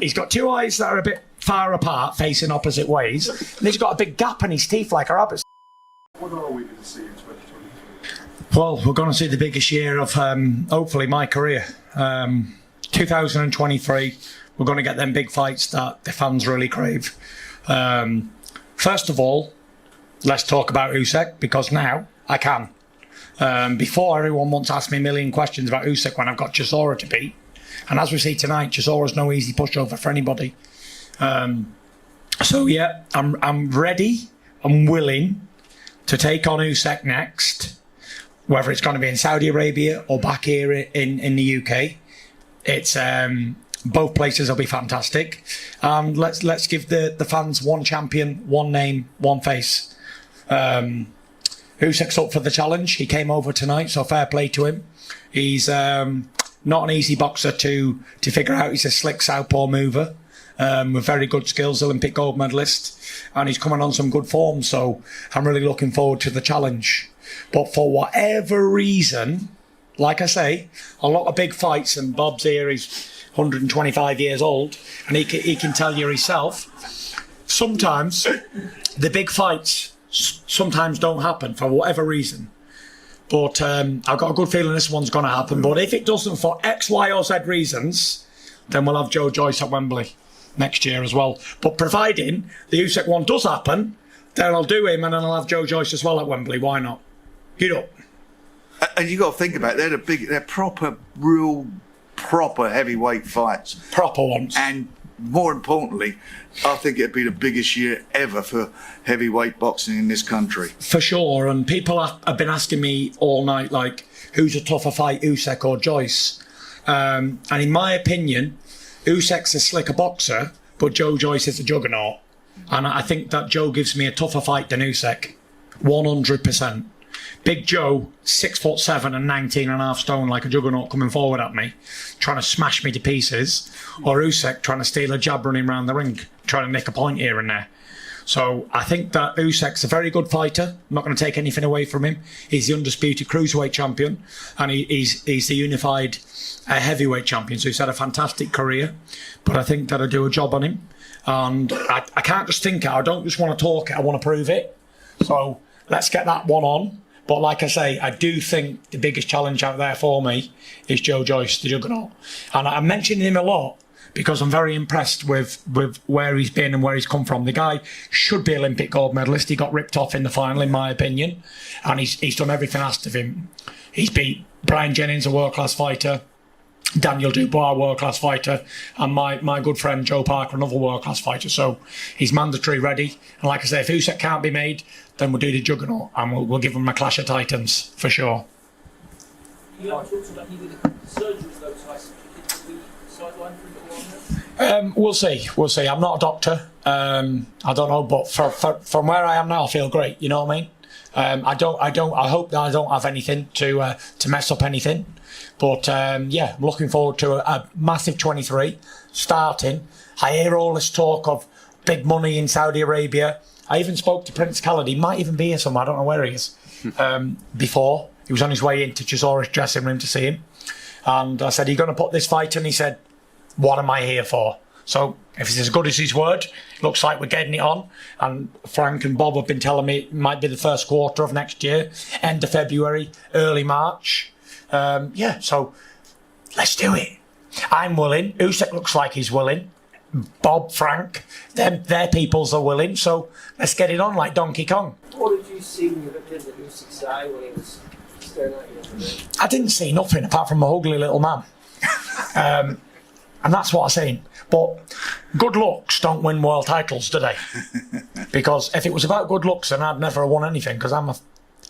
He's got two eyes that are a bit far apart, facing opposite ways. And he's got a big gap in his teeth like a rabbit's. What are we going to see in 2023? Well, we're going to see the biggest year of, hopefully, my career. 2023, we're going to get them big fights that the fans really crave. First of all, let's talk about Usyk, because now I can. Before, everyone once asked me a million questions about Usyk when I've got Chisory to beat. And as we see tonight, Chisory's no easy pushover for anybody. So yeah, I'm ready, I'm willing to take on Usyk next, whether it's going to be in Saudi Arabia or back here in the UK. It's both places will be fantastic. And let's give the fans one champion, one name, one face. Usyk's up for the challenge. He came over tonight, so fair play to him. He's not an easy boxer to figure out. He's a slick southpaw mover with very good skills, Olympic gold medalist, and he's coming on some good form, so I'm really looking forward to the challenge. But for whatever reason, like I say, a lot of big fights, and Bob's here, he's 125 years old, and he can tell you himself, sometimes the big fights sometimes don't happen for whatever reason. But I've got a good feeling this one's going to happen. But if it doesn't for X, Y or Z reasons, then we'll have Joyce at Wembley next year as well. But providing the Usyk one does happen, then I'll do him and then I'll have Joyce as well at Wembley. Why not? You know. And you got to think about it, they're proper heavyweight fights. Proper ones. And more importantly, I think it'd be the biggest year ever for heavyweight boxing in this country. For sure, and people have been asking me all night, like, who's a tougher fight, Usyk or Joyce? And in my opinion, Usyk's a slicker boxer, but Joyce is a juggernaut. And I think that Joe gives me a tougher fight than Usyk, 100%. Big Joe, 6'7" and 19.5 stone, like a juggernaut coming forward at me, trying to smash me to pieces, or Usyk trying to steal a jab running around the ring, trying to make a point here and there. So I think that Usyk's a very good fighter. I'm not going to take anything away from him. He's the undisputed cruiserweight champion, and he's the unified heavyweight champion. So he's had a fantastic career, but I think that I do a job on him, and I can't just think it. I don't just want to talk it. I want to prove it. So let's get that one on. But like I say, I do think the biggest challenge out there for me is Joyce, the juggernaut. And I'm mentioning him a lot because I'm very impressed with where he's been and where he's come from. The guy should be Olympic gold medalist. He got ripped off in the final, in my opinion. And he's done everything asked of him. He's beat Brian Jennings, a world-class fighter, Daniel Dubois, world-class fighter, and my good friend Joe Parker, another world-class fighter. So he's mandatory ready. And like I say, if Usyk can't be made, then we'll do the juggernaut and we'll give him a clash of titans for sure. You haven't talked about any of the surgeries though, Tyson. Do you think will be sidelined for a little while? We'll see. I'm not a doctor. I don't know, but from where I am now, I feel great. You know what I mean? I hope that I don't have anything to mess up anything. But yeah, I'm looking forward to a massive 23 starting. I hear all this talk of big money in Saudi Arabia. I even spoke to Prince Khaled. He might even be here somewhere. I don't know where he is. Before he was on his way into Chisory's dressing room to see him, and I said, "Are you going to put this fight?" And he said, "What am I here for?" So if it's as good as his word, looks like we're getting it on. And Frank and Bob have been telling me it might be the first quarter of next year, end of February, early March. Yeah, so let's do it. I'm willing. Usyk looks like he's willing. Bob, Frank, their peoples are willing. So let's get it on like Donkey Kong. What did you see when you looked into Usyk's eye when he was staring at you? I didn't see nothing apart from a ugly little man. And that's what I seen. But good looks don't win world titles, do they? Because if it was about good looks, then I'd never have won anything, because I'm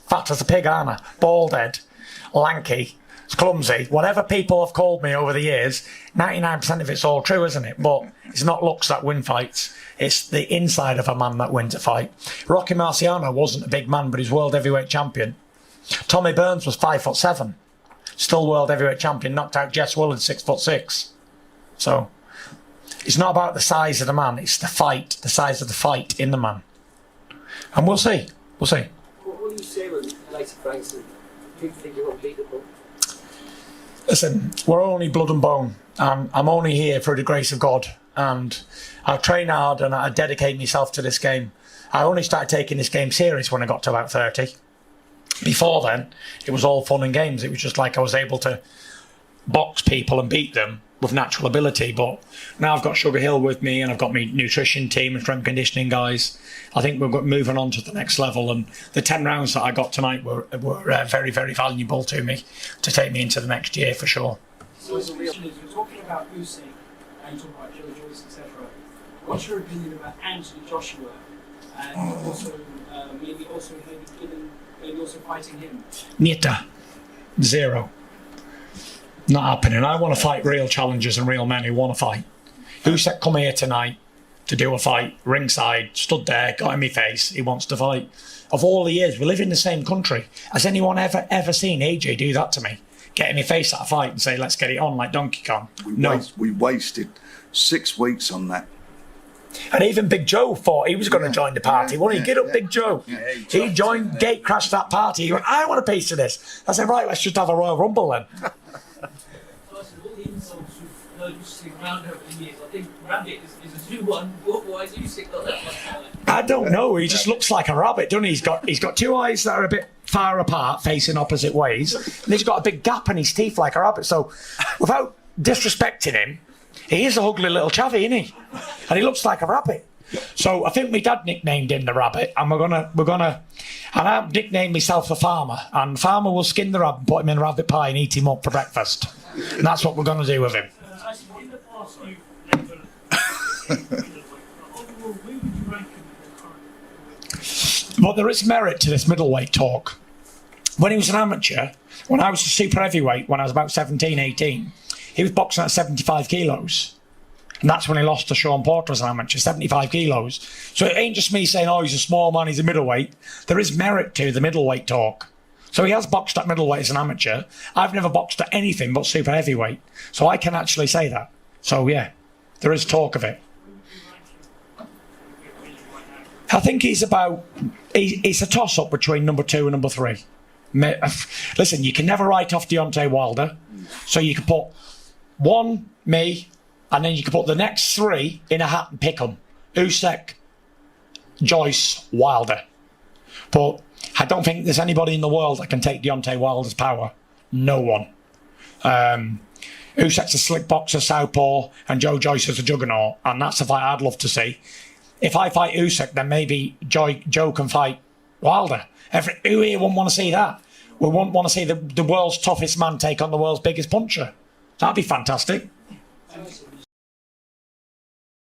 fat as a pig, aren't I? Bald head, lanky, clumsy. Whatever people have called me over the years, 99% of it's all true, isn't it? But it's not looks that win fights. It's the inside of a man that wins a fight. Rocky Marciano wasn't a big man, but he's world heavyweight champion. Tommy Burns was 5'7", still world heavyweight champion, knocked out Jess Willard 6'6". So it's not about the size of the man, it's the fight, the size of the fight in the man. And we'll see. What do you say when Alexa Franks and people think you're unbeatable? Listen, we're only blood and bone. I'm only here through the grace of God. and I train hard and I dedicate myself to this game. I only started taking this game serious when I got to about 30. Before then, it was all fun and games. It was just like I was able to box people and beat them with natural ability. But now I've got Sugar Hill with me and I've got my nutrition team and strength conditioning guys. I think we're moving on to the next level, and the 10 rounds that I got tonight were very, very valuable to me to take me into the next year for sure. So the question is, we're talking about Usyk and you're talking about Joyce, etc. What's your opinion about Anthony Joshua and also maybe also fighting him? Nita. Zero. Not happening. I want to fight real challengers and real men who want to fight. Usyk come here tonight to do a fight, ringside, stood there, got in my face, he wants to fight. Of all the years, we live in the same country. Has anyone ever seen AJ do that to me? Get in my face at a fight and say, let's get it on like Donkey Kong? We wasted 6 weeks on that. And even Big Joe thought he was going to join the party, wasn't he? Get up, Big Joe. Yeah, he joined, gate crashed that party. He went, I want a piece of this. I said, right, let's just have a Royal Rumble then. All the insults we've heard Usyk around over the years, I think Rabbit is a new one. Why is Usyk not that much? I don't know. He just looks like a rabbit, doesn't he? He's got two eyes that are a bit far apart, facing opposite ways, and he's got a big gap in his teeth like a rabbit. So, without disrespecting him, he is a ugly little chavvy, isn't he? And he looks like a rabbit. So I think my dad nicknamed him the rabbit, and and I nicknamed myself the farmer. And farmer will skin the rabbit, put him in a rabbit pie, and eat him up for breakfast. And that's what we're going to do with him. Tyson, in the past, you've never. Overall, where would you rank him in the current? But there is merit to this middleweight talk. When he was an amateur, when I was a super heavyweight, when I was about 17, 18, he was boxing at 75 kilos. And that's when he lost to Sean Porter as an amateur, 75 kilos. So it ain't just me saying, oh, he's a small man, he's a middleweight. There is merit to the middleweight talk. So he has boxed at middleweight as an amateur. I've never boxed at anything but super heavyweight. So I can actually say that. So yeah, there is talk of it. I think he's a toss-up between number 2 and number 3. Listen, you can never write off Deontay Wilder. So you can put 1, me, and then you can put the next 3 in a hat and pick them. Usyk, Joyce, Wilder. But I don't think there's anybody in the world that can take Deontay Wilder's power. No one. Usyk's a slick boxer, southpaw, and Joyce is a juggernaut. And that's a fight I'd love to see. If I fight Usyk, then maybe Joe can fight Wilder. Who here wouldn't want to see that? We wouldn't want to see the world's toughest man take on the world's biggest puncher. That'd be fantastic.